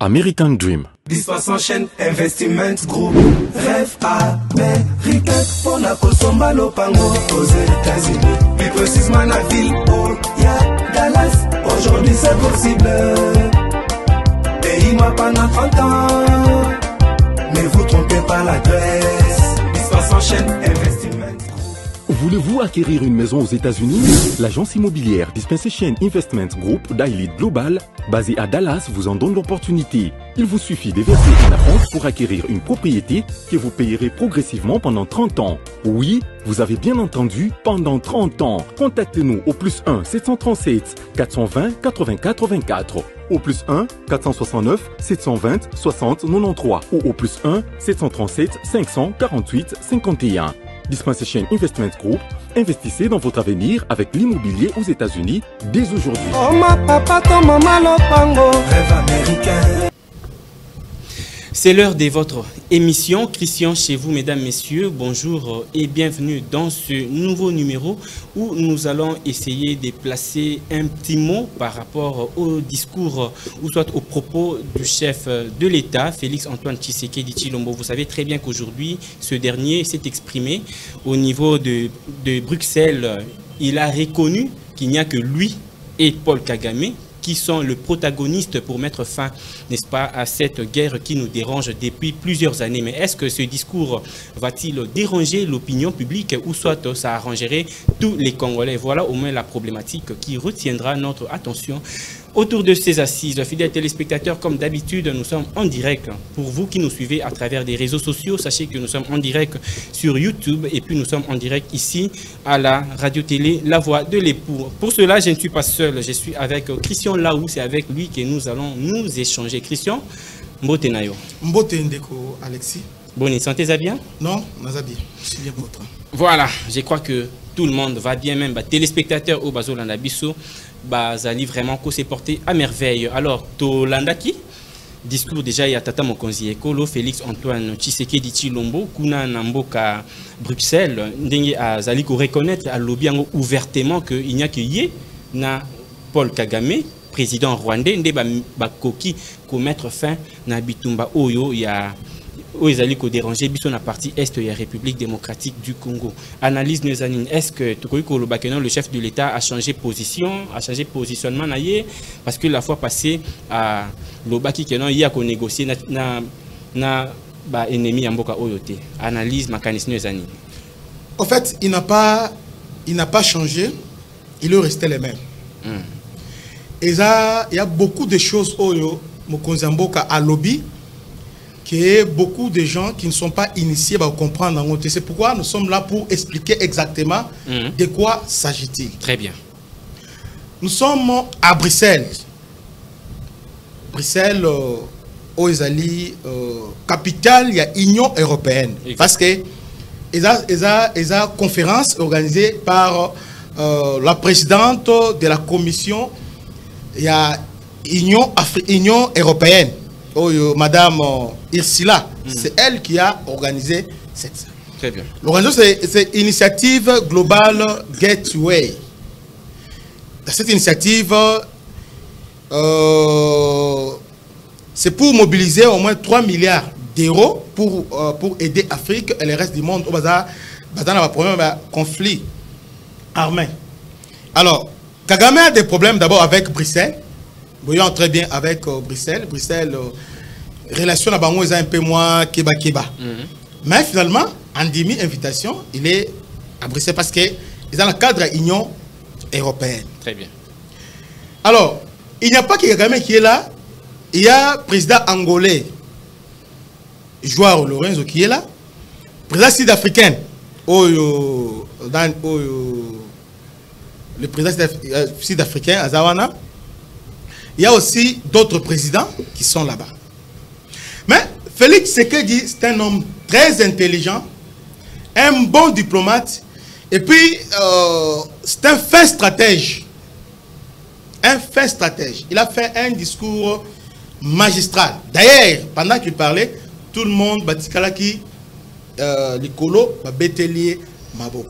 American Dream. Dispace en chaîne Investment Group. Rêve américain pour la Kosomba Lopango aux États-Unis. Plus précisément la ville où il y a Dallas. Aujourd'hui c'est possible. Pays moi pendant 30 ans. Mais vous trompez pas l'adresse. Dispace en chaîne Investment Group. Voulez-vous acquérir une maison aux États-Unis? L'agence immobilière Dispensation Investment Group d'Elite Global, basée à Dallas, vous en donne l'opportunité. Il vous suffit de verser un acompte pour acquérir une propriété que vous payerez progressivement pendant 30 ans. Oui, vous avez bien entendu, pendant 30 ans. Contactez-nous au +1 737 420 80 84, au +1 469 720 60 93 ou au +1 737 548 51. Dispensation Investment Group, investissez dans votre avenir avec l'immobilier aux États-Unis dès aujourd'hui. Oh ma papa, ton maman Lopango. Rêve américain. C'est l'heure de votre émission. Christian chez vous, mesdames, messieurs. Bonjour et bienvenue dans ce nouveau numéro où nous allons essayer de placer un petit mot par rapport au discours ou soit aux propos du chef de l'État, Félix Antoine Tshisekedi Tshilombo. Vous savez très bien qu'aujourd'hui, ce dernier s'est exprimé au niveau de Bruxelles. Il a reconnu qu'il n'y a que lui et Paul Kagame qui sont le protagoniste pour mettre fin, n'est-ce pas, à cette guerre qui nous dérange depuis plusieurs années. Mais est-ce que ce discours va-t-il déranger l'opinion publique ou soit ça arrangerait tous les Congolais? Voilà au moins la problématique qui retiendra notre attention autour de ces assises. Fidèles téléspectateurs, comme d'habitude, nous sommes en direct. Pour vous qui nous suivez à travers des réseaux sociaux, sachez que nous sommes en direct sur YouTube et puis nous sommes en direct ici à la radio-télé La Voix de l'époux. Pour cela, je ne suis pas seul, je suis avec Christian Laou, c'est avec lui que nous allons nous échanger. Christian, Mbote Nayo. Mbote Ndeko, Alexis. Bonne santé, ça bien? Non, Nazabi, je suis bien votre. Voilà, je crois que tout le monde va bien, même téléspectateurs au Bazolanda Bisso. Bazali vraiment qu'on s'est porté à merveille. Alors, Tolandaki, discours déjà il y a Tata Mokonzi Ekolo, Félix Antoine Tshisekedi Tshilombo, Kuna Namboka Bruxelles, Ndenge Azali ko reconnaître à l'Obiango ouvertement qu'il n'y a que Yé na Paul Kagame, président rwandais, Nde Bakoki ko mettre fin na Bitumba Oyo, il y a Oezali ko déranger biso na partie est de la République démocratique du Congo. Analyse Nezanine, est-ce que Tokoyiko Lobakenon, le chef de l'État, a changé position, a changé positionnement parce que la fois passée à Lobaki Kenon, il y a qu'on négocier na ennemi Mboka Oyote. Analyse mécanisme Nezanine. En fait, il n'a pas changé, il est resté les mêmes. Et ça, il y a beaucoup de choses Oyo Mokonzi Mboka à lobby que beaucoup de gens qui ne sont pas initiés vont comprendre. C'est pourquoi nous sommes là pour expliquer exactement de quoi s'agit-il. Très bien. Nous sommes à Bruxelles. Bruxelles, Oezali, capitale, il y a Union européenne. Exactement. Parce que il y a conférence organisée par la présidente de la commission, il y a Union européenne. Madame Ursula, c'est elle qui a organisé cette. Très bien. L'organisation, c'est Initiative Global Gateway. Dans cette initiative, c'est pour mobiliser au moins 3 milliards d'euros pour aider l'Afrique et le reste du monde dans un problème de conflit armé. Alors, Kagame a des problèmes d'abord avec Bruxelles. Voyons très bien avec Bruxelles. Bruxelles, relation à Bango est un peu moins keba. Mais finalement, en demi-invitation, il est à Bruxelles parce qu'il est dans le cadre de l'Union européenne. Très bien. Alors, il n'y a pas que Kagame qui est là. Il y a le président angolais, Joao Lorenzo, qui est là. Le président sud-africain, le président sud-africain, Azawana. Il y a aussi d'autres présidents qui sont là-bas. Mais Félix Tshisekedi, c'est un homme très intelligent, un bon diplomate, et puis c'est un fin stratège. Un fin stratège. Il a fait un discours magistral. D'ailleurs, pendant qu'il parlait, tout le monde, Batikalaki, Likolo, Betelier, Maboko.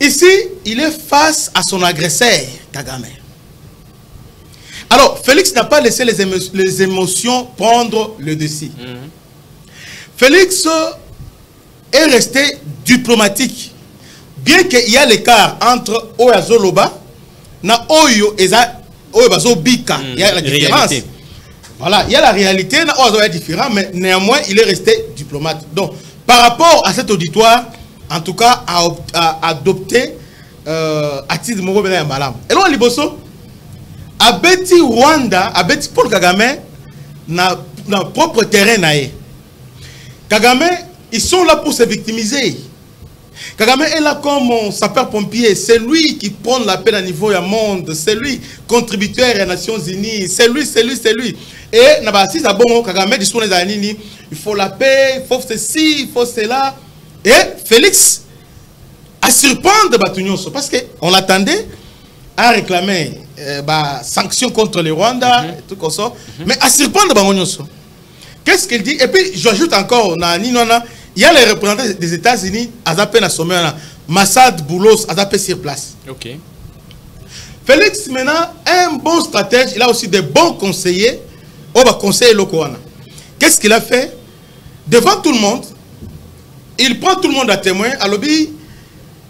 Ici, il est face à son agresseur, Kagame. Alors, Félix n'a pas laissé les émotions prendre le dessus. Félix est resté diplomatique. Bien qu'il y a l'écart entre Oyazoloba et Oyo Bika, il y a la différence. Voilà, il y a la réalité, il y a différent, mais néanmoins, il est resté diplomate. Donc, par rapport à cet auditoire, en tout cas, à adopter Ati de Moro Bena Malam. Et là, Liboso, Abeti Rwanda, Abeti Paul Kagame, na propre terrain. Kagame, ils sont là pour se victimiser. Kagame est là comme un sapeur-pompier. C'est lui qui prend la paix à niveau du monde. C'est lui, contributeur des Nations Unies. C'est lui. Et si ça bon, Kagame dit il faut la paix, il faut ceci, il faut cela. Et Félix a surprendre Batunyoso parce qu'on l'attendait à réclamer sanctions contre le Rwanda, et tout comme ça. Mais à surprendre Batunyoso. Qu'est-ce qu'il dit? Et puis j'ajoute encore, il y a les représentants des États-Unis à Zapé na sommet, Massad Boulos à Zapé sur place. Ok. Félix maintenant un bon stratège, il a aussi des bons conseillers. On va conseiller Lokoana. Qu'est-ce qu'il a fait? Devant tout le monde, il prend tout le monde à témoin. À l'obéi,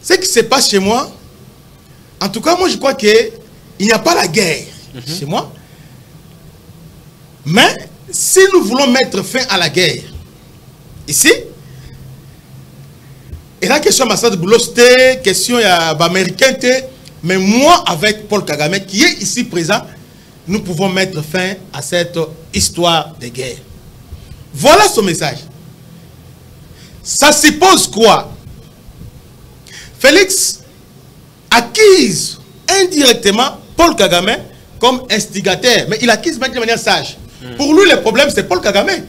ce qui se passe chez moi, en tout cas, moi je crois qu'il n'y a pas la guerre chez moi. Mais si nous voulons mettre fin à la guerre, ici, et la question Massad Boulos, question américaine, mais moi avec Paul Kagame qui est ici présent, nous pouvons mettre fin à cette histoire de guerre. Voilà son message. Ça suppose quoi? Félix accuse indirectement Paul Kagame comme instigateur, mais il accuse de manière sage. Pour lui, le problème, c'est Paul Kagame.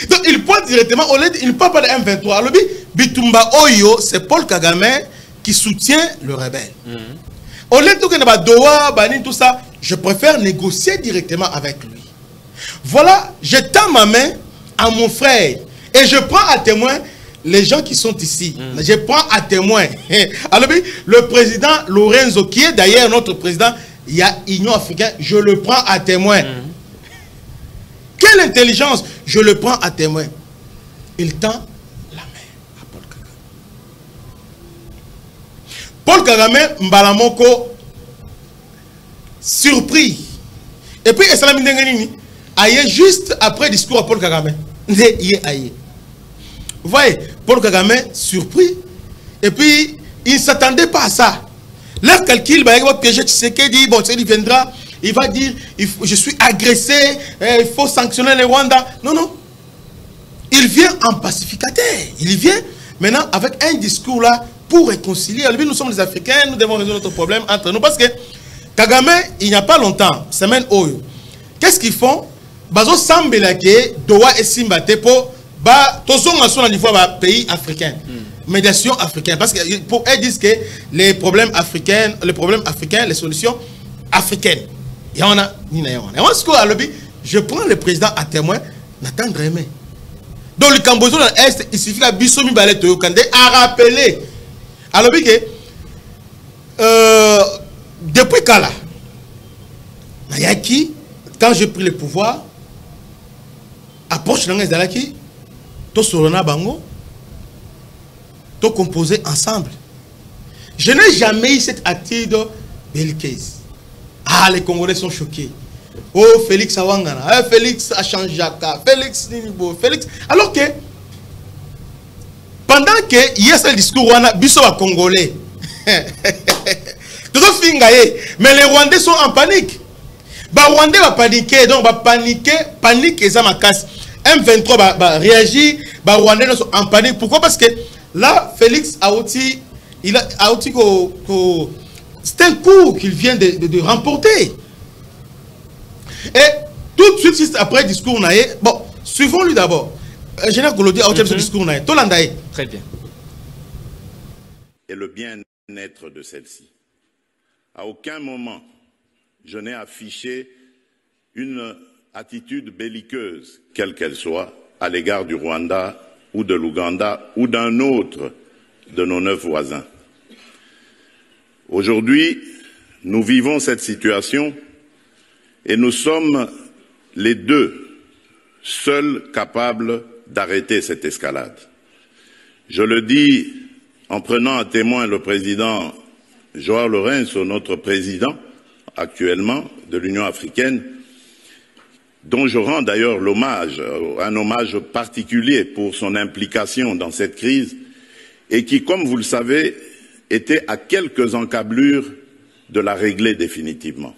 Donc, il pointe directement, il ne parle pas de M23. Alors, Bitumba Oyo, c'est Paul Kagame qui soutient le rebelle. Au lieu de tout ça, je préfère négocier directement avec lui. Voilà, je tends ma main à mon frère et je prends à témoin les gens qui sont ici. Je prends à témoin. Alors, le président Lorenzo, qui est d'ailleurs notre président, il y a Union africaine, je le prends à témoin. Quelle intelligence, je le prends à témoin. Il tend la main à Paul Kagame. Paul Kagame, Mbalamoko, surpris. Et puis, Essalami Ndengenini, aïe, juste après le discours à Paul Kagame. Vous voyez, Paul Kagame, surpris. Et puis, il ne s'attendait pas à ça. Leur calcul, il va piéger Tshisekedi, bon, il viendra, il va dire, je suis agressé, il faut sanctionner les Rwandais. Non, non. Il vient en pacificateur. Il vient maintenant avec un discours là pour réconcilier. Nous sommes les Africains, nous devons résoudre notre problème entre nous. Parce que Kagame, il n'y a pas longtemps, semaine Oyo, qu'est-ce qu'ils font? Bazo Sambelake, Doha et Simbate pour au niveau des pays africains. Médiation africaine. Parce qu'ils disent que les problèmes africains, les solutions africaines. Il y en a. Je prends le président à témoin, n'attendre aimé. Donc le Cambodge dans l'Est, il suffit qu'à Bissomi Balé Toyokande à rappeler. Alors que depuis Kala, Nayaki, quand j'ai pris le pouvoir, approche l'Angleterre d'Alaki, to Sorona Bango, to composer ensemble. Je n'ai jamais eu cette attitude belliqueuse. Ah, les Congolais sont choqués. Oh, Félix Awangana, Félix Achanjaka, Félix Ninibo, Félix. Alors que, pendant que il y a ce discours, on a biso à Congolais. Mais les Rwandais sont en panique. Les Rwandais vont paniquer, donc vont paniquer, panique et ça m'a casse. M23 va réagir, les Rwandais sont en panique. Pourquoi? Parce que là, Félix a aussi, c'est un coup qu'il vient de remporter. Et tout de suite, juste après le discours, bon, suivons-lui d'abord. Général Golodi a ce discours. Très bien. Et le bien-être de celle-ci. À aucun moment, je n'ai affiché une attitude belliqueuse, quelle qu'elle soit, à l'égard du Rwanda ou de l'Ouganda ou d'un autre de nos 9 voisins. Aujourd'hui, nous vivons cette situation et nous sommes les deux seuls capables d'arrêter cette escalade. Je le dis en prenant à témoin le président Joao Lourenço, notre président actuellement de l'Union africaine, dont je rends d'ailleurs l'hommage, un hommage particulier pour son implication dans cette crise, et qui, comme vous le savez, était à quelques encablures de la régler définitivement.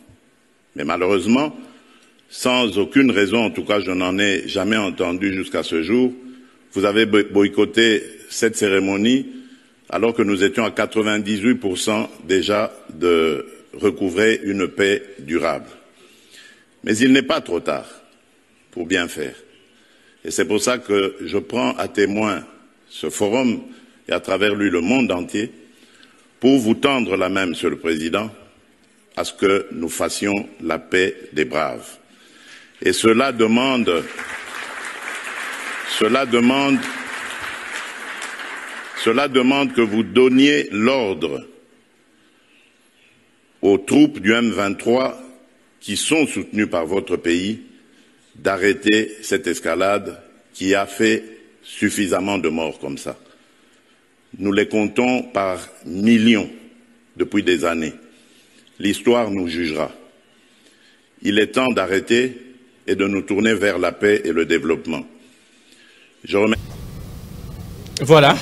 Mais malheureusement, sans aucune raison, en tout cas je n'en ai jamais entendu jusqu'à ce jour, vous avez boycotté cette cérémonie alors que nous étions à 98% déjà de recouvrer une paix durable. Mais il n'est pas trop tard pour bien faire. Et c'est pour ça que je prends à témoin ce forum et à travers lui le monde entier pour vous tendre la main, Monsieur le Président, à ce que nous fassions la paix des braves. Et cela demande que vous donniez l'ordre aux troupes du M23 qui sont soutenues par votre pays d'arrêter cette escalade qui a fait suffisamment de morts comme ça. Nous les comptons par millions depuis des années. L'histoire nous jugera. Il est temps d'arrêter et de nous tourner vers la paix et le développement. Je remercie. Voilà.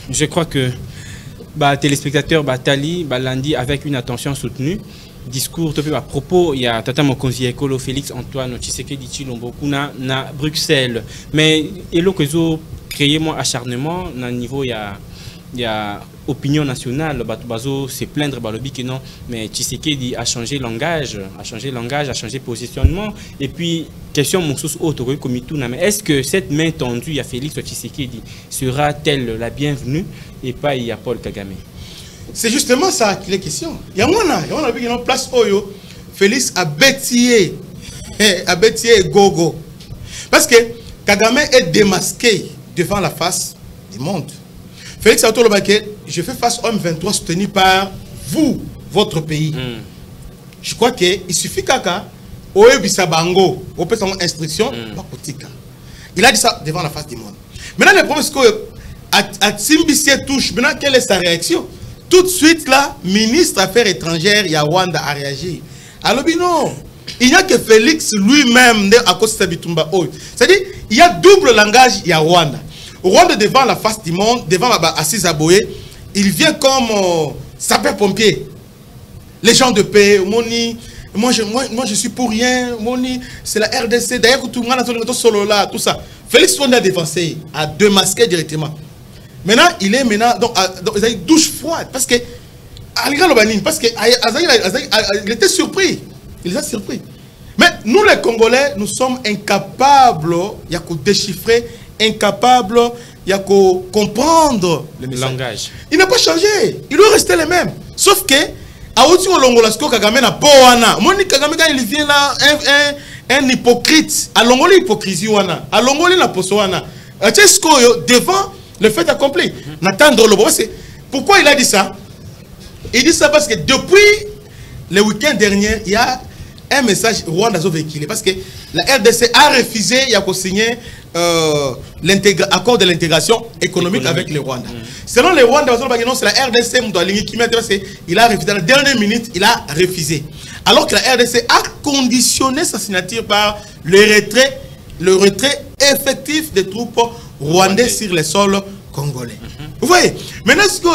Je crois que téléspectateurs Tali Landi avec une attention soutenue. Discours à propos, il y a Tata Mokonzi Ekolo Félix Antoine Tshisekedi Tshilombo kuna na Bruxelles. Mais il y a créé mon acharnement na niveau il y a opinion nationale, bazo se plaindre balobi que non, mais Tshisekedi a changé langage, a changé positionnement. Et puis question Moussous autre comme tout, mais est-ce que cette main tendue à Félix Tshisekedi sera-t-elle la bienvenue et pas il y a Paul Kagame? C'est justement ça qui est question. Il y a une place Oyo, Félix a bêtillé Gogo. Parce que Kagame est démasqué devant la face du monde. Félix a dit, je fais face au M23 soutenu par vous, votre pays. Je crois qu'il suffit kaka, Oebisabango, on peut son instruction, il a dit ça devant la face du monde. Maintenant, le problème, c'est que à Tsimbissi touche, maintenant, quelle est sa réaction? Tout de suite, là, ministre des Affaires étrangères, Yawanda a réagi. Alors, non, il n'y a que Félix lui-même, à cause de Bitumba. C'est-à-dire, il y a double langage Yawanda. Rwanda devant la face du monde, devant Assis Aboye, il vient comme sapeur-pompier. Les gens de paix, moi je suis pour rien, c'est la RDC, d'ailleurs tout le monde solo là, tout ça. Félix Rwanda a dévancé, a démasqué directement. Maintenant, il est donc il a une douche froide parce que il était surpris. Il les a surpris. Mais nous les Congolais, nous sommes incapables de déchiffrer, incapables de comprendre le langage. Il n'a pas changé. Il doit rester le même. Sauf que à Oti Olongolasko Kagame na Poana. Moni Kagame quand il vient là un hypocrite. À Longoli hypocrisie wana. À Longoli la posoana. Devant le fait accompli. N'attendre le bon. Pourquoi il a dit ça? Il dit ça parce que depuis le week-end dernier, il y a un message Rwanda a véhiculé. Parce que la RDC a refusé, il y a signé l'accord de l'intégration économique avec le Rwanda. Selon les Rwandais, c'est la RDC qui m'a dit il a refusé. Dans la dernière minute, il a refusé. Alors que la RDC a conditionné sa signature par le retrait effectif des troupes rwandais sur le sol congolais. Vous voyez? Maintenant, il y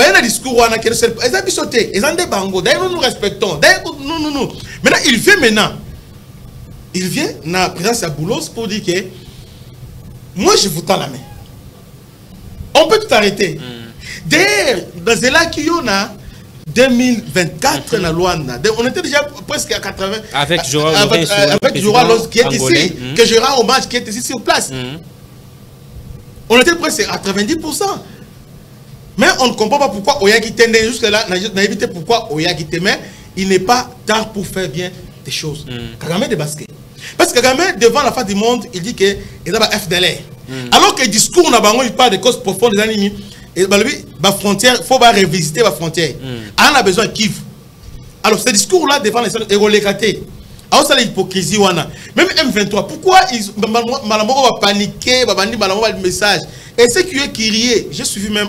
a un discours qui est sauté. Ils ont des bangos. D'ailleurs, nous respectons. Maintenant, il vient dans la présence à Boulos pour dire que moi, je vous tends la main. On peut tout arrêter. D'ailleurs, dans ce là qui y en a 2024 dans Luanda, on était déjà presque à 80 avec Joao qui est ici, que je rends hommage, qui est ici sur place. On était presque à 90%. Mais on ne comprend pas pourquoi Oyagi Tende, jusque-là, on a évité pourquoi Oyagi Tende, mais il n'est pas tard pour faire bien des choses. Kagame est démasqué. Parce que Kagame, devant la face du monde, il dit qu'il y a un FDLR. Alors que le discours, il parle de causes profondes des ennemis. Et la frontière, il faut revisiter la frontière. On a besoin de Kivu. Alors, ce discours-là devant les est relégaté. Alors, ça, l'hypocrisie, même M23, pourquoi ils ont paniqué, le message. Et ce qui est crié, j'ai suivi même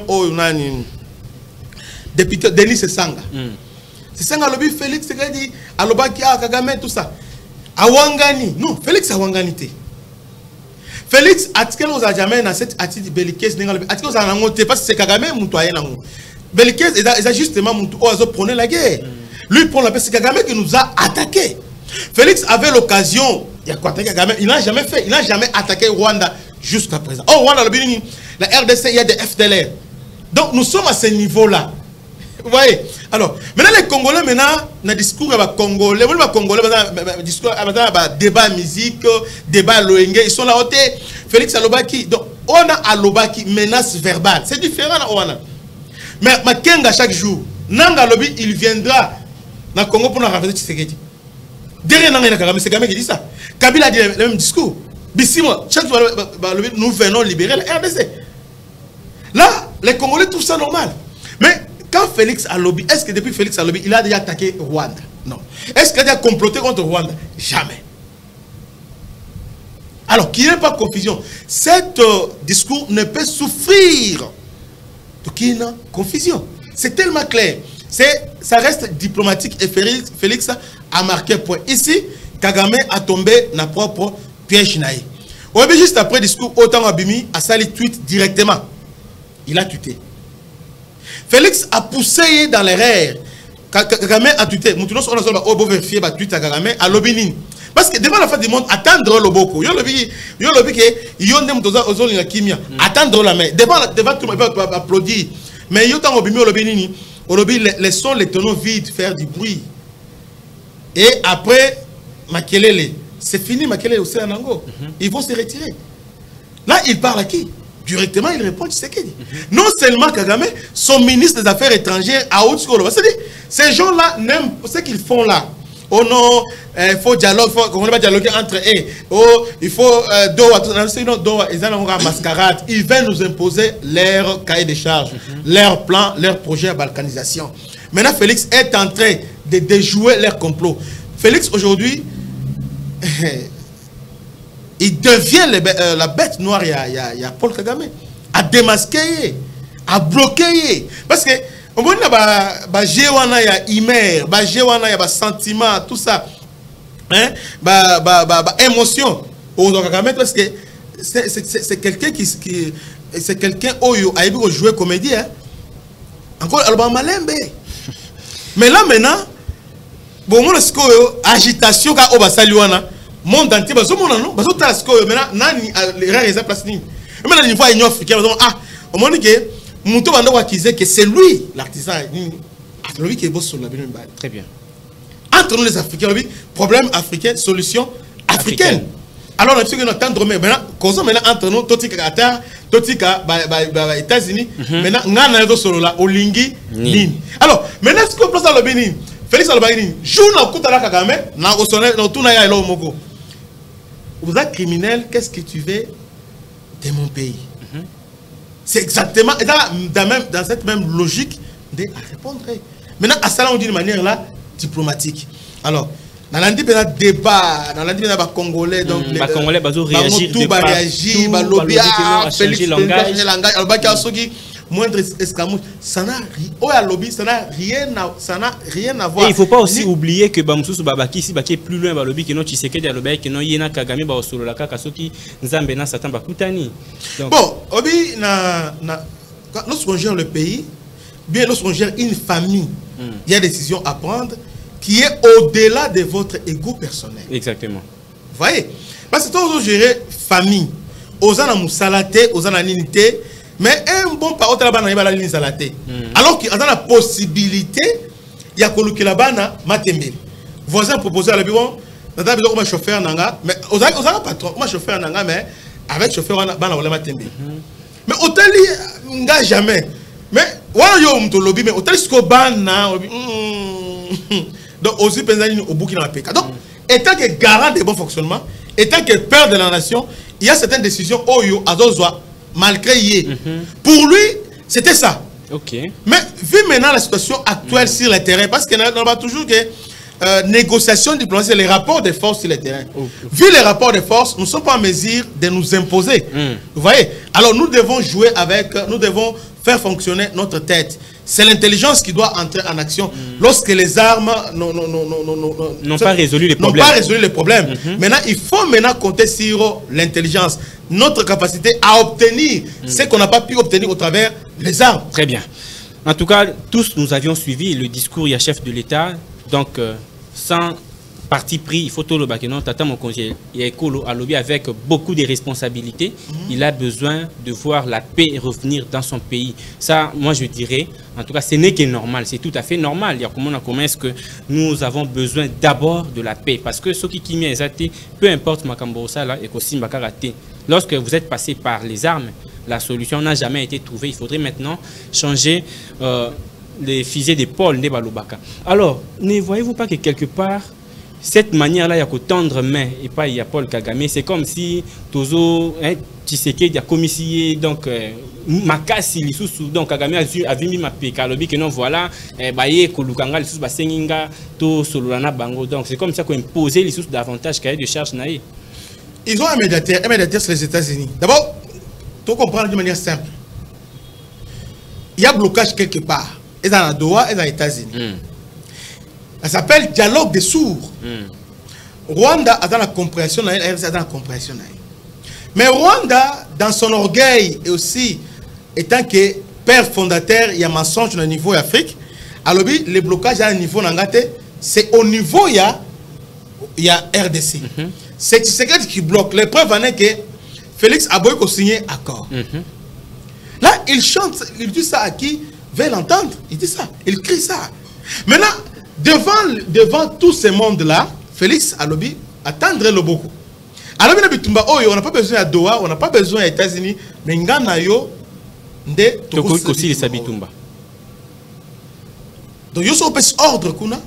député Denis Sesanga. Sesanga, le Félix, c'est qu'il dit, Alobaki, Kagame, tout ça. Awangani, non, Félix Awangani. Félix, article aux jamais dans cette attitude belliqueuse, article aux anangote, parce que c'est Kagame, Moutouayen. Belliqueuse, il justement prenait la guerre. Lui, pour la paix, c'est Kagame qui nous a attaqués. Félix avait l'occasion, il n'a jamais fait, il n'a jamais attaqué Rwanda jusqu'à présent. Oh, Rwanda, la RDC, il y a des FDLR. Donc, nous sommes à ce niveau-là. Vous voyez? Alors, maintenant, les Congolais, dans le discours Congolais, discours, débat musique, débat loenge, ils sont là, Félix Alobaki. Donc, on a Alobaki, menace verbale. C'est différent, on a. Mais Makenga, chaque jour, Nanga Lobi, il viendra dans le Congo pour nous renverser Tshisekedi. Derrière Nanga Kagame, c'est Kagame qui dit ça. Kabila a dit le même discours. Bissimo, chaque jour, nous venons libérer la RDC. Là, les Congolais trouvent ça normal. Mais quand Félix Alobi, est-ce que depuis Félix Alobi, il a déjà attaqué Rwanda? Non. Est-ce qu'il a déjà comploté contre Rwanda? Jamais. Alors, qu'il n'y ait pas de confusion. Cet discours ne peut souffrir qu'il y ait confusion. C'est tellement clair. Ça reste diplomatique et Félix a marqué point. Ici, Kagame a tombé dans propre piège naïf. Juste après le discours, autant Abimi a sali tweet directement. Il a tweeté. Félix a poussé dans l'erreur. Kagame a tweeté. Nous avons vérifié le tweet à Kagame à l'Obinin. Parce que devant la fin du monde, attendre le beaucoup. Attendre la main. Devant tout le monde, applaudir. Mais il y a Obimi l'Obinini. Laissons les tonneaux vides faire du bruit. Et après, Makelele, c'est fini, Makelele aussi en Ango. Ils vont se retirer. Là, il parle à qui? Directement, il répond Tshisekedi. Non seulement Kagame, son ministre des Affaires étrangères à Haute-Skolo. C'est-à-dire, ces gens-là n'aiment ce qu'ils font là. Oh non, il faut dialogue, on va dialoguer entre eux. Oh, il faut mascarade. Ils veulent nous imposer leur cahier de charges, leur plan, leur projet à balkanisation. Maintenant, Félix est en train de déjouer leur complot. Félix, aujourd'hui, il devient la bête noire. Il y a Paul Kagame. À démasquer, à bloquer. Parce que, on voit qu'il y a humeur, il y a sentiment, tout ça. Hein? Émotion. Parce que c'est quelqu'un qui c'est quelqu'un qui a joué comédie. Hein? Encore, alors, malembe. Mais là, maintenant, bon, mon agitation, quand on va saluer, monde entier, maintenant, les rares exemples, maintenant, il faut une offre qui au moment que Moutou Bando accusé que c'est lui l'artisan. Très bien. Entre nous les Africains, problème africain, solution africaine. Alors on a besoin d'entendre maintenant, causons maintenant entre nous, Totika Qatar, Totika États-Unis, maintenant on a solo là, Olingi, Nin. Alors maintenant ce qu'on place dans le Bénin, Félix Alobani, joue dans le coup de la Kagame, dans tout na yalo moko. Vous êtes criminel, qu'est-ce que tu veux de mon pays? C'est exactement dans cette même logique de répondre. Maintenant, à ça, on dit de manière là diplomatique. Alors, dans l'année débat, dans l'année Congolais, donc les Congolais réagir, tout réagir, lobby, Félix langage, moindre escamouche, ça n'a rien à voir. Et il ne faut pas aussi oublier que Bamoussou Babaki, si Baki est plus loin, lobby que non Tshisekedi a lobby que non Yena Kagame ba solo la Kakasoki Nzambe na Satan bakutani. Bon, obi lorsqu'on gère le pays, bien lorsqu'on gère une famille, il y a des décisions à prendre qui est au-delà de votre ego personnel. Exactement. Vous voyez? Parce que quand on gère famille, aux ana musalate, aux ana ninité, mais un bon parole là-bas n'a pas la ligne salaté. Alors qu'il y a la possibilité, il y a que là-bas n'a matembe. Voisin proposé à la bureau, n'a pas besoin de chauffeur nanga, mais aux ana patron, moi chauffeur nanga, mais avec chauffeur on a la matembe. Mais hôtel n'a jamais. Mais voilà yo mto lobby, mais hôtel sco bana, donc aussi pensez au Burkina Faso. Donc étant que garant de bon fonctionnement, étant que père de la nation, il y a certaines décisions oyo azozwa malgré. Pour lui, c'était ça. Ok. Mais vu maintenant la situation actuelle sur le terrain, parce qu'on a toujours que négociation diplomatique, les rapports de force sur le terrain. Vu les rapports de force, nous ne sommes pas en mesure de nous imposer. Vous voyez? Alors nous devons jouer avec, nous devons faire fonctionner notre tête. C'est l'intelligence qui doit entrer en action lorsque les armes n'ont pas résolu les problèmes. Maintenant, il faut maintenant compter sur l'intelligence, notre capacité à obtenir ce qu'on n'a pas pu obtenir au travers des armes. Très bien. En tout cas, tous nous avions suivi le discours du chef de l'État. Donc, sans parti pris, il faut tout le baquenon, tata mon congé, avec beaucoup de responsabilités. Il a besoin de voir la paix revenir dans son pays. Ça, moi je dirais, en tout cas, ce n'est que normal. C'est tout à fait normal. Il y a comment est-ce que nous avons besoin d'abord de la paix. Parce que ce qui m'est exacté, peu importe ma cambosa là, et aussi ma karaté. Lorsque vous êtes passé par les armes, la solution n'a jamais été trouvée. Il faudrait maintenant changer les fusées d'épaule de Balobaka. Alors, ne voyez-vous pas que quelque part, cette manière-là, il y a qu'au tendre main et pas il y a Paul Kagame, c'est comme si Tozo, Tshisekedi a commissionné donc Makasi lisusu donc Kagame a vu ma pécalobi que non voilà baye kolukanga lisusu basenginga to sololana bango donc c'est comme ça qu'on imposait lisusu davantage cahier de charge naïe. Ils ont un médiateur sur les États-Unis. D'abord, tu comprends de manière simple. Il y a blocage quelque part. Et dans la Doha et dans les États-Unis. Ça s'appelle dialogue des sourds. Rwanda a dans la compréhension, RDC a dans la compréhension. Mais Rwanda, dans son orgueil et aussi étant que père fondateur, il y a mensonge au niveau Afrique. Alors, le blocage à un niveau n'angate, c'est au niveau il y a RDC. C'est ce qui bloque. Les preuves en est que Félix Aboyko signé accord. Là, il chante, il dit ça à qui veut l'entendre. Il dit ça, il crie ça. Maintenant, devant tout ce monde-là, Félix Alobi attendrait le beaucoup. Alors, on n'a pas besoin de Doha, on n'a pas besoin des États-Unis, mais Nganayo, de Tokosi Sabitumba. Donc, il y a un ordre qu'on a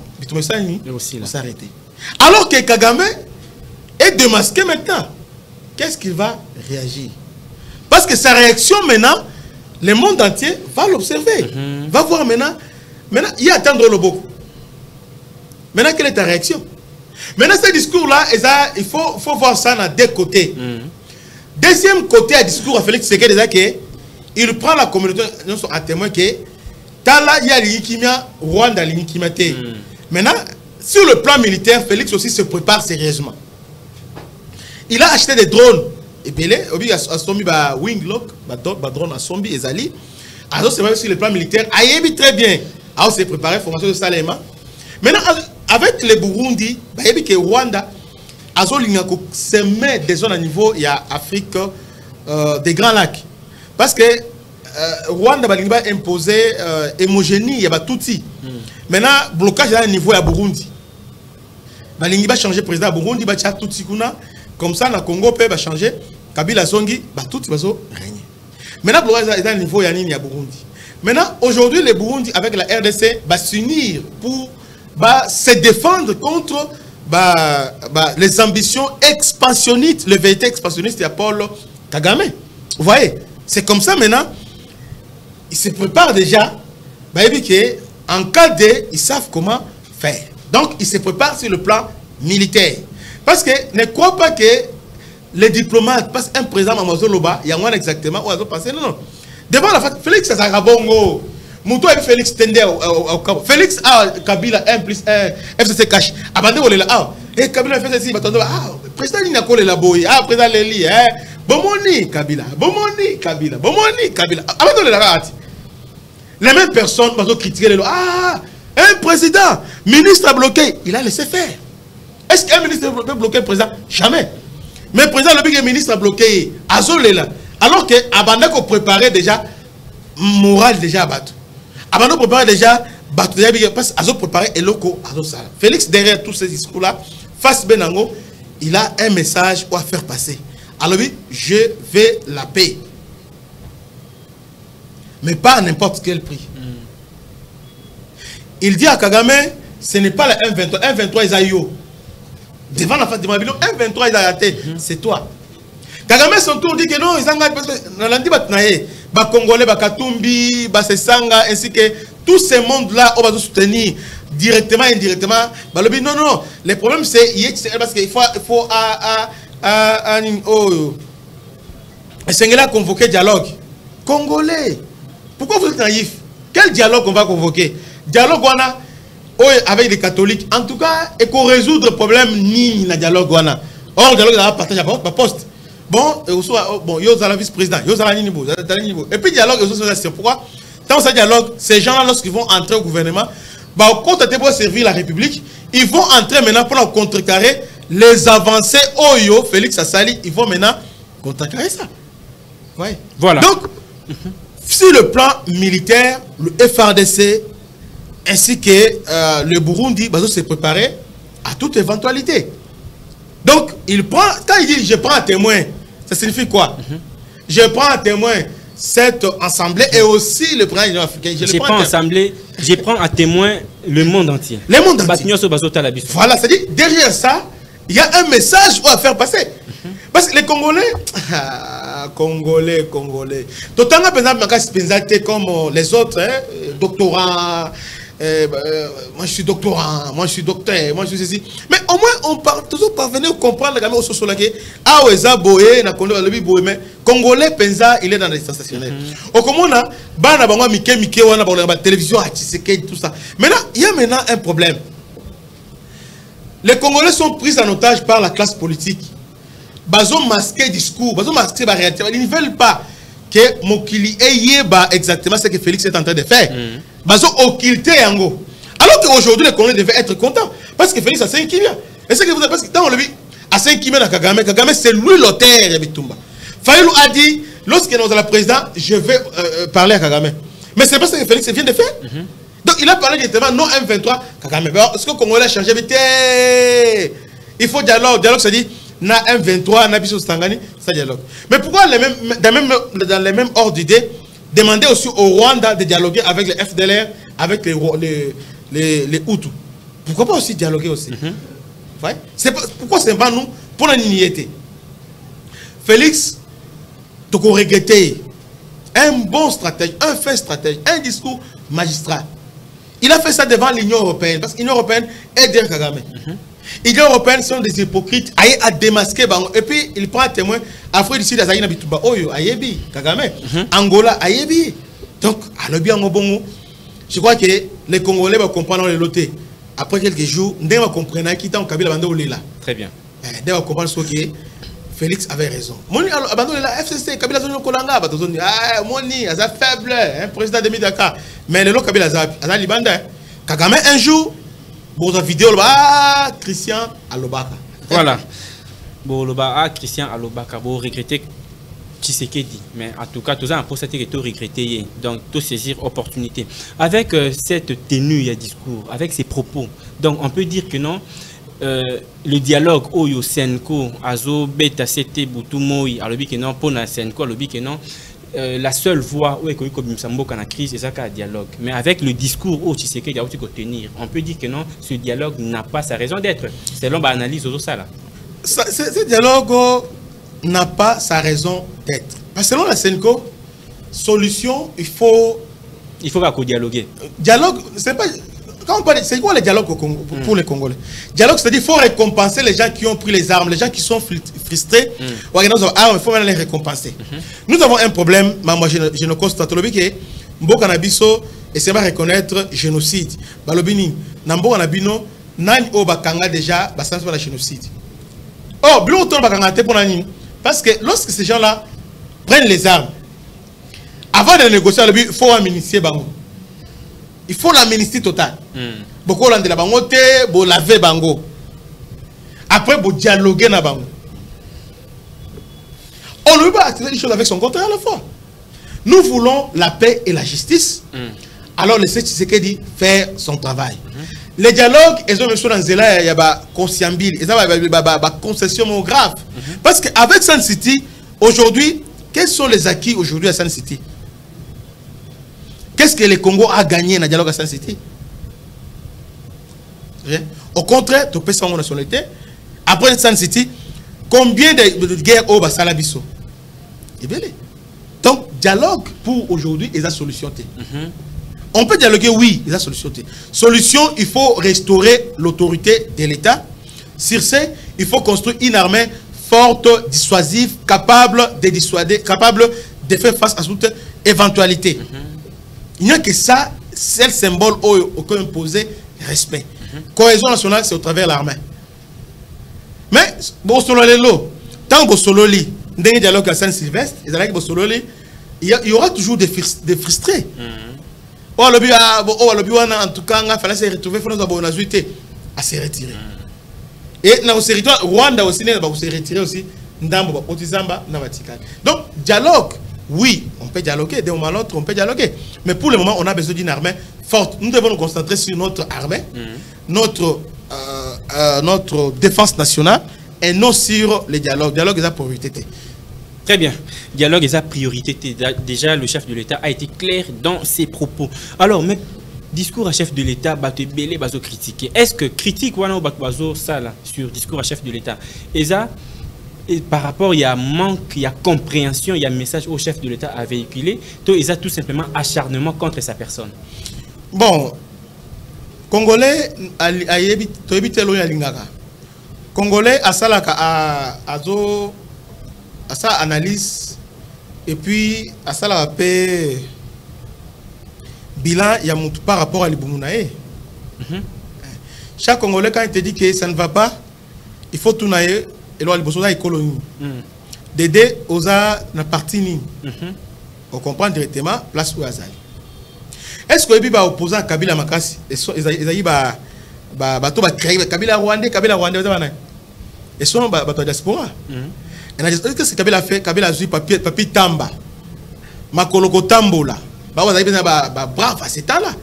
s'arrêter. Alors que Kagame est démasqué maintenant, qu'est-ce qu'il va réagir? Parce que sa réaction maintenant, le monde entier va l'observer. Va voir maintenant, il y a attendre le beaucoup. Maintenant, quelle est ta réaction? Maintenant, ce discours-là, il faut voir ça dans deux côtés. Deuxième côté, à discours à Félix Tshisekedi, il prend la communauté à témoin que Tala, il y a l'Inkimia, Rwanda, l'Inkimia. Maintenant, sur le plan militaire, Félix aussi se prépare sérieusement. Il a acheté des drones. Et bien, il a acheté un Winglock, un drone à Sombi et Zali. Alors, c'est même sur le plan militaire. Il est très bien. Alors, c'est préparé, formation de Salema. Maintenant, avec le Burundi, il y a que Rwanda a semé des zones à niveau, il y a Afrique, des Grands Lacs. Parce que Rwanda a imposé hémogénie, il y a Tutsi. Maintenant, blocage à un niveau à Burundi. Il va changer président à Burundi, il va changer Tutsi. Comme ça, le Congo peut changer. Kabila Zongi, Tutsi va régner. Maintenant, blocage à un niveau à Burundi. Maintenant, aujourd'hui, le Burundi avec la RDC va s'unir pour se défendre contre les ambitions expansionnistes, le vérité expansionniste de Paul Kagame. Vous voyez, c'est comme ça maintenant, ils se préparent déjà, en cas de, ils savent comment faire. Donc, ils se préparent sur le plan militaire. Parce que ne crois pas que les diplomates, parce qu'un président Mamadou Loba, il y a moins exactement où ils ont passé, non. Devant la fête, Félix Azarabongo. Moutou et Félix Tender au Cabo. Félix a Kabila 1 plus 1 FCC cash. Abandé ou là. Et Kabila fait ceci. Président Ninako le laboy. Président Leli. Bomoni Kabila. Bomoni Kabila. Bomoni Kabila. Abandé là. Les mêmes personnes vont critiquer le un président, ministre a bloqué. Il a laissé faire. Est-ce qu'un ministre peut bloquer le président? Jamais. Mais le président, le ministre a bloqué. Azolé là. Alors que Abandé a préparé déjà moral déjà abattu. Abandon préparer déjà, parce qu'ils préparé et loco. Félix, derrière tous ces discours-là, face Benango, il a un message à faire passer. Alors oui, je veux la paix. Mais pas à n'importe quel prix. Il dit à Kagame, ce n'est pas le 1-23. 1-23, ils aillent devant la face de Mabilo, 1-23, ils aillent. C'est toi. Kagame, son tour, dit que non, ils ont parce que dans l'andi batnaye. ba Congolais, ba Katumbi, ba Sesanga, ainsi que tous ces mondes-là, on va soutenir directement, indirectement. Non, non, le problème c'est parce qu'il faut convoquer dialogue. Congolais, pourquoi vous êtes naïfs? Quel dialogue on va convoquer? Dialogue avec les catholiques, en tout cas, et qu'on résoudre le problème ni na dialogue. Or, le dialogue va partager à poste. Bon, il y a le vice-président, il y a le niveau. Et puis, dialogue, c'est pourquoi, dans ce dialogue, ces gens-là, lorsqu'ils vont entrer au gouvernement, pour servir la République, ils vont entrer maintenant pour contrecarrer les avancées. Oyo, Félix Assali, ils vont maintenant contrecarrer ça. Ouais. Voilà. Donc, sur le plan militaire, le FRDC ainsi que le Burundi se préparer à toute éventualité. Donc, quand il dit je prends un témoin, ça signifie quoi? Je prends un témoin cette assemblée et aussi le président africain. Je prends à témoin le monde entier. Le monde entier. Voilà, c'est-à-dire derrière ça, il y a un message à faire passer. Parce que les Congolais, Congolais. D'autant que, par exemple, comme les autres, doctorants, moi je suis doctorant, moi je suis docteur, moi je suis ceci. Mais au moins, on part toujours parvenir à comprendre la Congolais, Penza, il est dans les sensationnels. Au comment on a, télévision, tout ça. Maintenant, il y a maintenant un problème. Les Congolais sont pris en otage par la classe politique. Ils ont masqué discours, ils ont masqué la réalité. Ils ne veulent pas que Mokili ait exactement ce que Félix est en train de faire. Ils ont occulté Yango. Alors qu'aujourd'hui, les Congolais devaient être contents. Parce que Félix a 5 kilomètres. Et ce que vous avez, parce que dans le but, à 5 kilomètres à Kagame, Kagame c'est lui l'auteur de Bitumba. Fayulu a dit, lorsque nous avons le président, je vais parler à Kagame. Mais c'est pas ce que Félix vient de faire. Donc il a parlé directement, non M23, Kagame. Est-ce que le Congolais a changé? Il faut dialogue. Dialogue, ça dit, na M23, na Bissau Stangani, ça dialogue. Mais pourquoi dans les mêmes ordres d'idées, demander aussi au Rwanda de dialoguer avec les FDLR, avec les Hutus? Pourquoi pas aussi dialoguer aussi? Ouais. Pourquoi c'est pas nous pour la niété? Félix, tu as regretté un bon stratège, un fin stratège, un discours magistral. Il a fait ça devant l'Union européenne, parce que l'Union européenne est derrière Kagame. L'Union européenne sont des hypocrites, à démasquer. Et puis il prend un témoin. Afrique du Sud, Ayebi, Kagame, Angola, Ayebi. Donc, je crois que les Congolais vont comprendre le loté. Après quelques jours, ils vont comprendre qu'ils ont Kabila Bandolé là. Très bien. Ils vont comprendre ce que Félix avait raison. Moni Bandolé là, FCC, Kabila Zono Kolanga, Moni, Aza faible, un président de Midaka. Mais le Kabila Aza Libanda. Kagame un jour, bon la vidéo là, Christian Alobaka. Voilà. Bon là, Christian Alobaka, bon regretter Tshisekedi, mais en tout cas, tout ça pour cette que regretter, donc tout saisir opportunité. Avec cette tenue à discours, avec ces propos, donc on peut dire que non, le dialogue Oyo Senko, Azo, Beta, Sete, Boutumoi, alobi que non, Pona Senko, alobi que non, la seule voie où est comme Sambo quand la crise, c'est ça qu'un dialogue. Mais avec le discours où Tshisekedi a aussi tenir, on peut dire que non, ce dialogue n'a pas sa raison d'être. Selon l'analyse de ça là. Ce dialogue n'a pas sa raison d'être. Selon la Senko, solution, il faut pas dialoguer. Dialogue, c'est pas. Quand on parle, c'est quoi le dialogue pour les Congolais? Dialogue, c'est-à-dire qu'il faut récompenser les gens qui ont pris les armes, les gens qui sont frustrés. Il faut maintenant les récompenser. Nous avons un problème, moi je ne constate pas que Mboka Nabiso essaie de reconnaître génocide. Balobini, Nambo Nabino, Nani Obakanga déjà, ça c'est pas le génocide. Oh, bien autant Bakanga pour Nani. Parce que lorsque ces gens-là prennent les armes, avant de négocier, il faut amnistier Bango. Il faut l'amnistie totale. Beaucoup de la Bango, pour laver Bango. Après, pour dialoguer na Bango. On ne peut pas accepter les choses avec son contraire à la fois. Nous voulons la paix et la justice. Alors, laissez Tshisekedi faire son travail. Les dialogues, ils ont mis dans Zela, il y a conciliabile, il y a concession grave. Parce qu'avec Sun City, aujourd'hui, quels sont les acquis aujourd'hui à Sun City? Qu'est-ce que le Congo a gagné dans le dialogue à Sun City? Au contraire, tu peux savoir nationalité. Après Sun City, combien de guerres au Basalabiso? Et bien, Donc, dialogue pour aujourd'hui, il y a solution. On peut dialoguer, oui, il y a solution. Solution, il faut restaurer l'autorité de l'État. Sur ce, il faut construire une armée forte, dissuasive, capable de dissuader, capable de faire face à toute éventualité. Il n'y a que ça, c'est le symbole auquel imposer respect. Cohésion nationale, c'est au travers de l'armée. Mais, bon, tant que Sololi, dans le dialogue à Saint-Sylvestre, il y aura toujours des frustrés. En tout cas, il fallait se retrouver, il fallait se retirer. Et dans le territoire, Rwanda aussi, il va se retirer aussi. Donc, dialogue, oui, on peut dialoguer. D'un moment à l'autre, on peut dialoguer. Mais pour le moment, on a besoin d'une armée forte. Nous devons nous concentrer sur notre armée, notre défense nationale, et non sur les dialogues. Le dialogue est la priorité. Très bien. Dialogue est la priorité. Déjà, le chef de l'État a été clair dans ses propos. Alors, mais discours à chef de l'État, Belé bazo critiquer. Est-ce que critique ou bazo ça là sur discours à chef de l'État? Et ça, par rapport, il y a manque, il y a compréhension, il y a un message au chef de l'État à véhiculer. Il y a tout simplement acharnement contre sa personne. Bon, Congolais, Congolais, à ça analyse et puis à ça la paix bilan il y a par rapport à l'Ibumunae. Chaque Congolais quand il te dit que ça ne va pas, il faut tout naïe et là il y colonie. D'aider aux a na partie ni. On comprend directement place où azali. Est-ce que il va opposer à Kabila Makasi et ils ba to ba créer Kabila Rwandais et sont ba diaspora. Est-ce que c'est Kabila fait Kabila a papier tamba makoloko tambola brave c'est là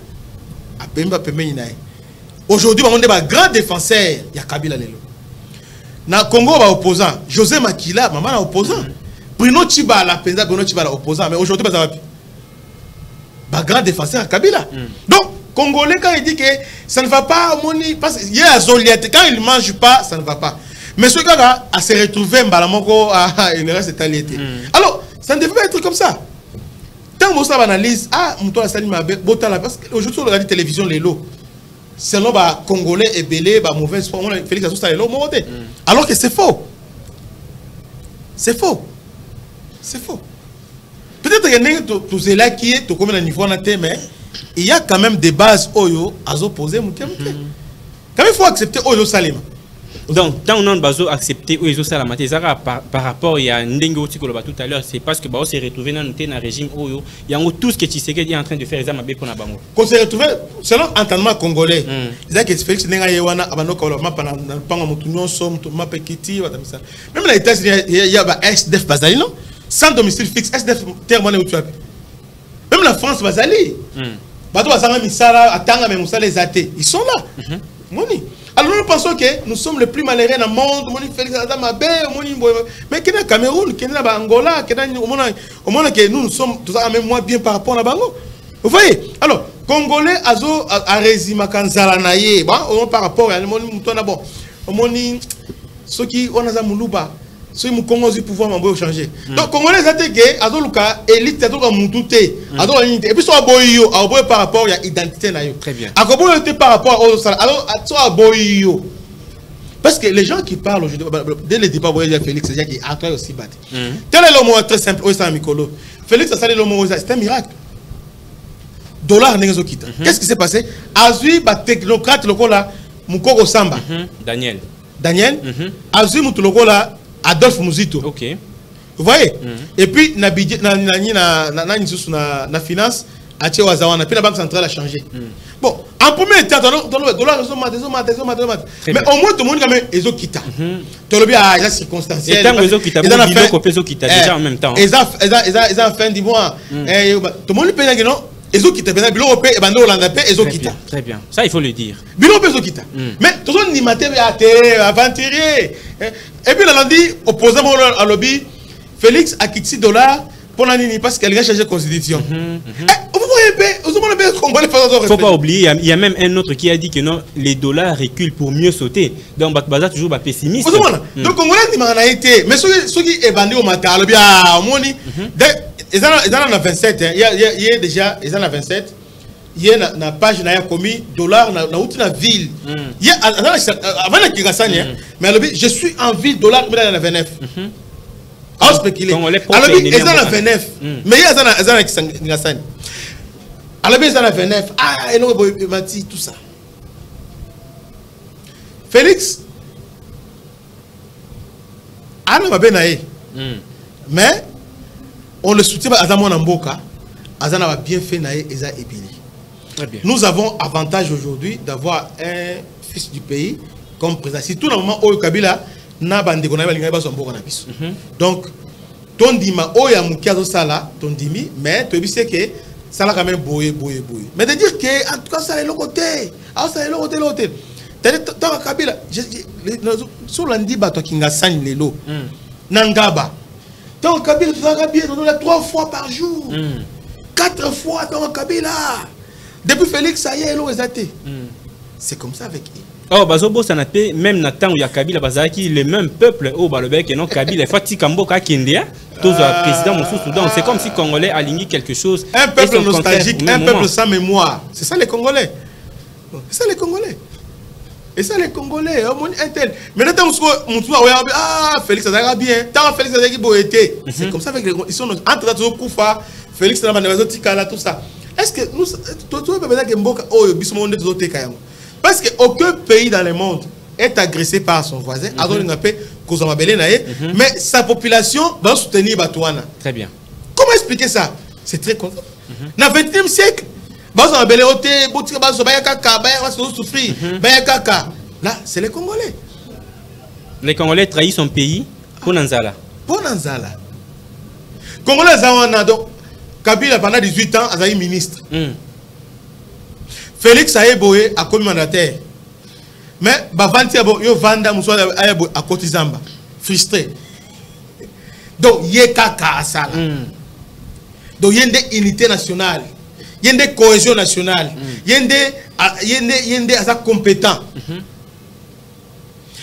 aujourd'hui on est un grand défenseur il y a Kabila lelo na Congo ba opposant José Makila maman na opposant Bruno Tshibala penza Bruno Tshibala opposant mais aujourd'hui ba grand défenseur Kabila. Donc Congolais quand il dit que ça ne va pas parce qu'il y a Zoliette quand il mange pas ça ne va pas. Mais ce gars a se retrouvé il reste talité. Alors, ça ne devait pas être comme ça. Tant que ça analyse, Moutoua Salim parce qu'aujourd'hui, on regarde la télévision, les lots. Selon les Congolais et Belé, mauvais sport, Félix Assousta, les lots, alors que c'est faux. C'est faux. C'est faux. Peut-être qu'il y a tous ces là qui est comme un niveau en mais il y a quand même des bases Oyo à opposer. Quand il faut accepter Oyo Salim. Donc, tant on a accepté par rapport à Ndengo tout à l'heure, c'est parce que on s'est retrouvé dans un régime où il y a tout ce que Tshisekedi est en train de faire. Qu'on s'est retrouvé, selon l'entendement congolais, il y a que Félix Nengayewana, même les États-Unis, il y a SDF Bazali, non? Sans domicile fixe, SDF terminé où tu as. Même la France Bazali. Ils sont là. Alors nous pensons que nous sommes les plus malheureux dans le monde. Mais qu'il y a Cameroun, qu'il y a Angola, qu'il y a que nous sommes tous même moins bien par rapport à Bango. Vous voyez? Alors, Congolais a résumé Kanzalanaye par rapport à ceux qui ont un Moulouba. Ceux qui ont du pouvoir m'ont changer. Donc, Congolais a été que Azoluka élite Azoka Moutouté. Et puis, soit Boyo, par rapport à l'identité. Très bien. À par rapport au salaire. Alors, soit Boyo. Parce que les gens qui parlent aujourd'hui, dès le départ, Félix, c'est qui a aussi battu. Tel est le mot très simple, Félix a salé le mot, c'est un miracle. Dollar n'est-ce pas. Qu'est-ce qui s'est passé? Azui, technocrate, le là, Moukoko Samba. Daniel. Azui, Moutoulo là. Adolphe Mouzito. Ok. Vous voyez? Et puis, na finance, la Banque centrale a changé. Bon, en premier temps, mais au moins, tout le monde est quitté. Tout le monde est circonstanciel. Et tant que les quitté, déjà en même temps. Ils ont fait du mois. Tout le monde peut dire non. Ils ont quitté. Très bien. Ça, il faut le dire. Mais tout le monde dit maté aventurier. Et puis, on a dit, opposant à lobby, Félix a quitté $, pour l'année parce qu'elle a changé la constitution. Il ne faut pas oublier, il y a même un autre qui a dit que non, les dollars reculent pour mieux sauter. Donc, Bakbaza toujours pessimiste. Donc, on a dit, mais ceux qui est bandé au matin, ils en ont 27, hein. Il y a déjà, ils en ont 27. Il y a une page qui a commis $, dans toute la ville. Il y a, avant la Kigasani, mais je suis en ville, $, mais il y en a 29. Alors, spéculer. Alors, ils en ont 29. Mais il y a Kigasani. Alors, ils en ont 29. Ah, il y a tout ça. Félix, mais on le soutient à Zamon Namboka. Azana va bien fait naé Eza Ebili. Nous avons avantage aujourd'hui d'avoir un fils du pays comme président. Si tout le moment où Kabila n'a pas de donc ton dima oya mukiazo sala ton dimi mais tu sais que ça l'a quand même boyé. Mais de dire que en tout cas ça est le côté. Ah ça est le côté. Dans Kabila sur l'andiba to kinga sani lelo nangaba. Dans Kabila tu vas bien 3 fois par jour. 4 fois dans Kabila. Depuis Félix, ça y est, c'est comme ça avec lui. Oh, Bazobo, ça n'a pas, même Nathan ou Yakabila, Bazaki, le même peuple, oh, Balobek et non Kabila, Fati Kamboka Kindia, tous les présidents au Soudan. C'est comme si Congolais alignent quelque chose. Un peuple nostalgique, un peuple sans mémoire. C'est ça les Congolais. C'est ça les Congolais. Et ça les Congolais. Mais maintenant, ah, Félix, ça va bien. Tant Félix, ça va bien. C'est comme ça avec les Congolais. Ils sont entre les Koufa, Félix, ça va bien, tout ça. Est-ce que nous, parce qu'aucun pays dans le monde est agressé par son voisin, mais sa population va soutenir Batouana. Très bien. Comment expliquer ça? C'est très content. Dans le 20e siècle, là, c'est les Congolais. Les Congolais trahissent son pays pour Nanzala. Pour Nanzala. Congolais, donc. Kabila pendant 18 ans a été ministre. Félix Ayeboye a commis mandataire. Mais Bavanti yo vanda muso a Kotizamba. Frustré. Donc il y a kaka à ça. Donc il y a une unité nationale. Il y a une cohésion nationale. Il y a une compétent.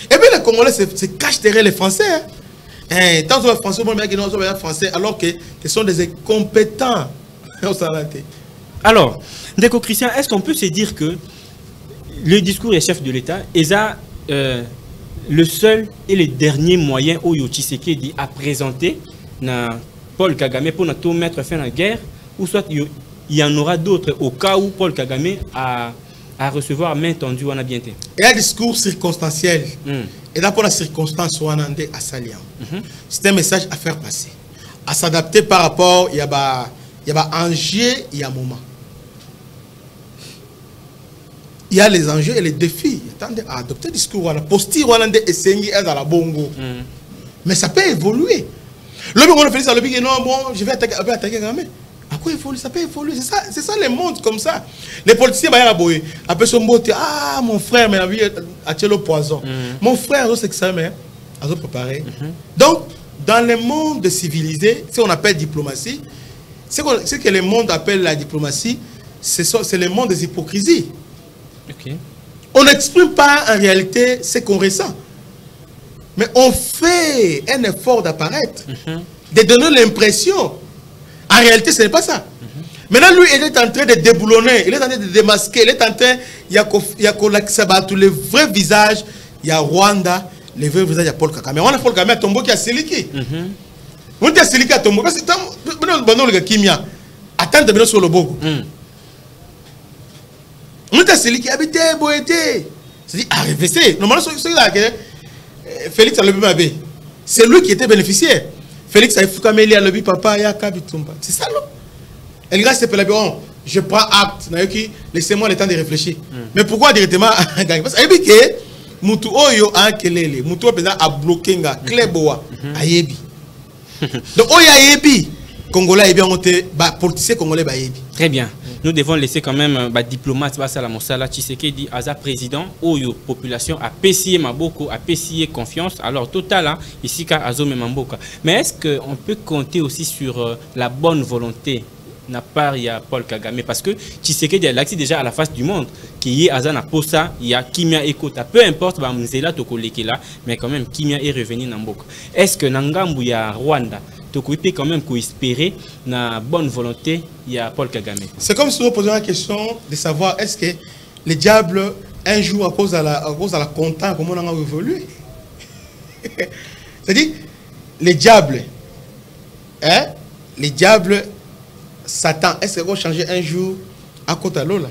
Et bien les Congolais se cachent derrière les Français. Tant que les Français sont français alors que ce sont des incompétents. Alors, Ndeko Christian, est-ce qu'on peut se dire que le discours des chefs de l'État est le seul et le dernier moyen où Tshisekedi a présenté Paul Kagame pour tout mettre fin à la guerre, ou soit il y en aura d'autres au cas où Paul Kagame a recevoir main tendue, on a bien été. Il y a un discours circonstanciel. Et là, pour la circonstance, on a à Salian. C'est un message à faire passer. À s'adapter par rapport, il y a enjeux, il y a moment. Il y a les enjeux et les défis. Attendez, à adopter le discours, on a posté, on a essayé dans la bongo. Mais ça peut évoluer. L'homme, on a fait ça, le big, non, bon, je vais attaquer quand même. À quoi évoluer? Ça peut évoluer. C'est ça le monde comme ça. Les politiciens, après son mot, ah, mon frère, mais a tué le poison. Mon frère, c'est que ça, mais a préparé. Donc, dans le monde civilisé, ce qu'on appelle diplomatie, ce que le monde appelle la diplomatie, c'est le monde des hypocrisies. On n'exprime pas en réalité ce qu'on ressent. Mais on fait un effort d'apparaître, de donner l'impression. En réalité, ce n'est pas ça. Maintenant, lui, il est en train de déboulonner, il est en train de démasquer, il est en train, il y a tous les vrais visages, il y a Rwanda, les vrais visages, il y a Paul Kagame. On a Paul Kagame à Tombo qui a Siliki. On a Siliki à Tombo. Parce que le Kimia, attends de venir sur le Bogo. On a Siliki habité, Boété. C'est-à-dire, RVC. Normalement, Félix a le bébé. C'est lui qui était bénéficiaire. Félix a fait Kameli à l'objet papa ya Kabitumba. C'est ça non? Elle reste bon, je prends acte. Laissez-moi le temps de réfléchir. Mais pourquoi directement parce que Moutou Oyo a kelele, Moutou a bloqué nga Kleboa ayebi. Donc Oyo ayebi, Congolais bien monté, politicien congolais ayebi. Très bien. Nous devons laisser quand même diplomate Basala Mosala Tshisekedi Aza président Oyo population a payé Maboko a payé confiance. Alors total ici qu'à Azome Mamboka. Mais est-ce qu'on peut compter aussi sur la bonne volonté n'a pas il y a Paul Kagame parce que Tshisekedi a l'accès déjà à la face du monde qui est Azana Posa il y a Kimia Ekota peu importe Mzela Tokolekela mais quand même Kimia est revenu Namboka. Est-ce que Nangambu ya Rwanda tu peux quand même espérer na bonne volonté il y a Paul Kagame. C'est comme si nous posions la question de savoir est-ce que les diables un jour à cause de la content comment on a évolué. C'est-à-dire les diables Satan est-ce qu'ils vont changer un jour à côté de l'autre?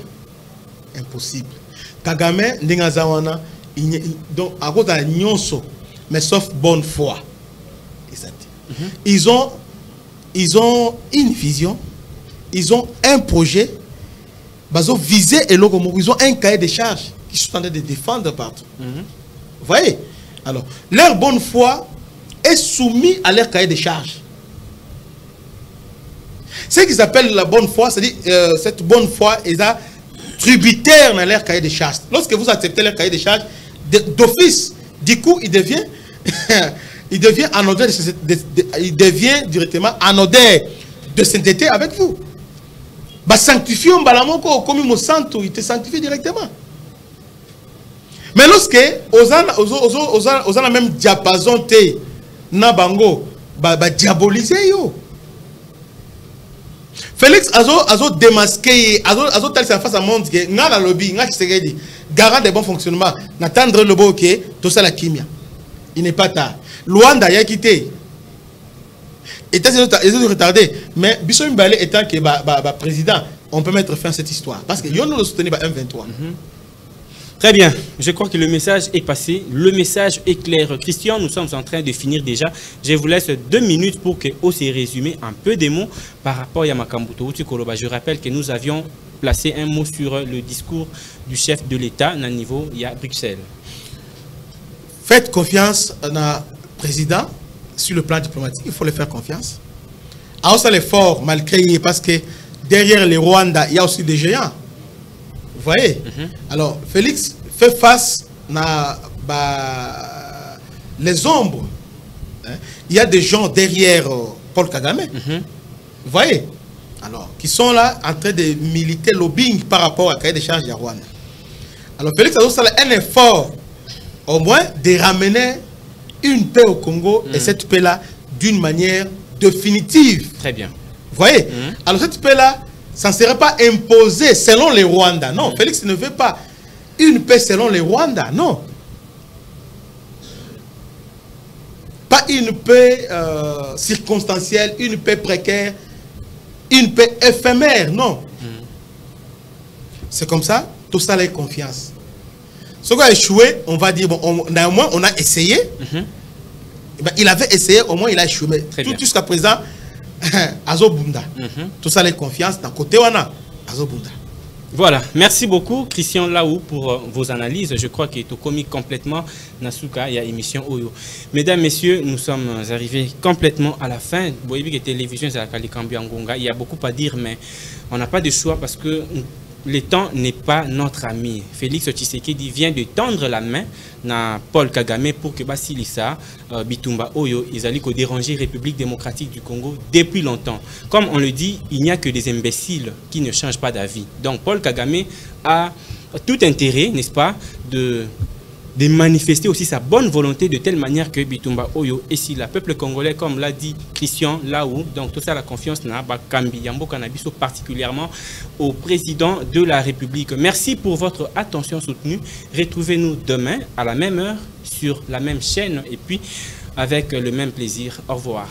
Impossible. Kagame n'engazawana donc à cause de nyonso mais sauf bonne foi. Ils ont une vision, ils ont un projet, ils ont visé et ils ont un cahier de charges qui sont en train de défendre partout. Vous voyez? Alors, leur bonne foi est soumise à leur cahier de charges. Ce qu'ils appellent la bonne foi, c'est-à-dire cette bonne foi est tributaire dans leur cahier de charges. Lorsque vous acceptez leur cahier de charges, d'office, du coup, il devient anodin, il devient directement anodin de s'entêter avec vous. Bah sanctifier un balamoko comme il santo, il te sanctifie directement. Mais lorsque osana même diapason te na bango ba diaboliser yo. Félix azo démasqué azo tel sa face à monde que nga la lobby nga Tshisekedi garant de bon fonctionnement n'attendre le beau que tout ça la kimia. Il n'est pas tard. Luanda y a quitté. États-Unis retardé. Mais Bissot Mbale étant que président, on peut mettre fin à cette histoire. Parce que nous le soutenons par M23. Très bien. Je crois que le message est passé. Le message est clair. Christian, nous sommes en train de finir déjà. Je vous laisse 2 minutes pour que vous se résumer un peu des mots par rapport à Yamakambuto. Je rappelle que nous avions placé un mot sur le discours du chef de l'État à niveau à Bruxelles. Faites confiance à notre président sur le plan diplomatique. Il faut le faire confiance. Alors, ça l'effort, malgré, parce que derrière les Rwandais, il y a aussi des géants. Vous voyez? Alors, Félix fait face à les ombres. Il y a des gens derrière Paul Kagame. Vous voyez? Alors, qui sont là en train de militer lobbying par rapport à cahier de charges de Rwanda. Alors, Félix a aussi un effort au moins de ramener une paix au Congo et cette paix-là d'une manière définitive. Très bien. Vous voyez? Alors cette paix-là, ça ne serait pas imposée selon les Rwandais. Non, Félix ne veut pas une paix selon les Rwandais. Non. Pas une paix circonstancielle, une paix précaire, une paix éphémère. Non. C'est comme ça, tout ça a confiance. Ce qui a échoué, on va dire, bon, on a essayé. Ben, il avait essayé, au moins il a échoué. Mais tout jusqu'à présent, Azobunda. Tout ça, les confiances, d'un côté, on a Azobunda. Voilà, merci beaucoup Christian Laou pour vos analyses. Je crois que tout commis complètement Nasuka, il y a émission Oyo. Mesdames, messieurs, nous sommes arrivés complètement à la fin. Vous voyez que télévision, c'est la Kalikambi Angonga. Il y a beaucoup à dire, mais on n'a pas de choix parce que le temps n'est pas notre ami. Félix Tshisekedi vient de tendre la main à Paul Kagame pour que Basilisa Bitumba Oyo, ils allaient déranger la République démocratique du Congo depuis longtemps. Comme on le dit, il n'y a que des imbéciles qui ne changent pas d'avis. Donc Paul Kagame a tout intérêt, n'est-ce pas, de manifester aussi sa bonne volonté de telle manière que Bitumba Oyo et si le peuple congolais, comme l'a dit Christian Laou, donc tout ça la confiance n'a pas Kambi Yambo Kanabiso, particulièrement au président de la République. Merci pour votre attention soutenue. Retrouvez-nous demain à la même heure sur la même chaîne et puis avec le même plaisir. Au revoir.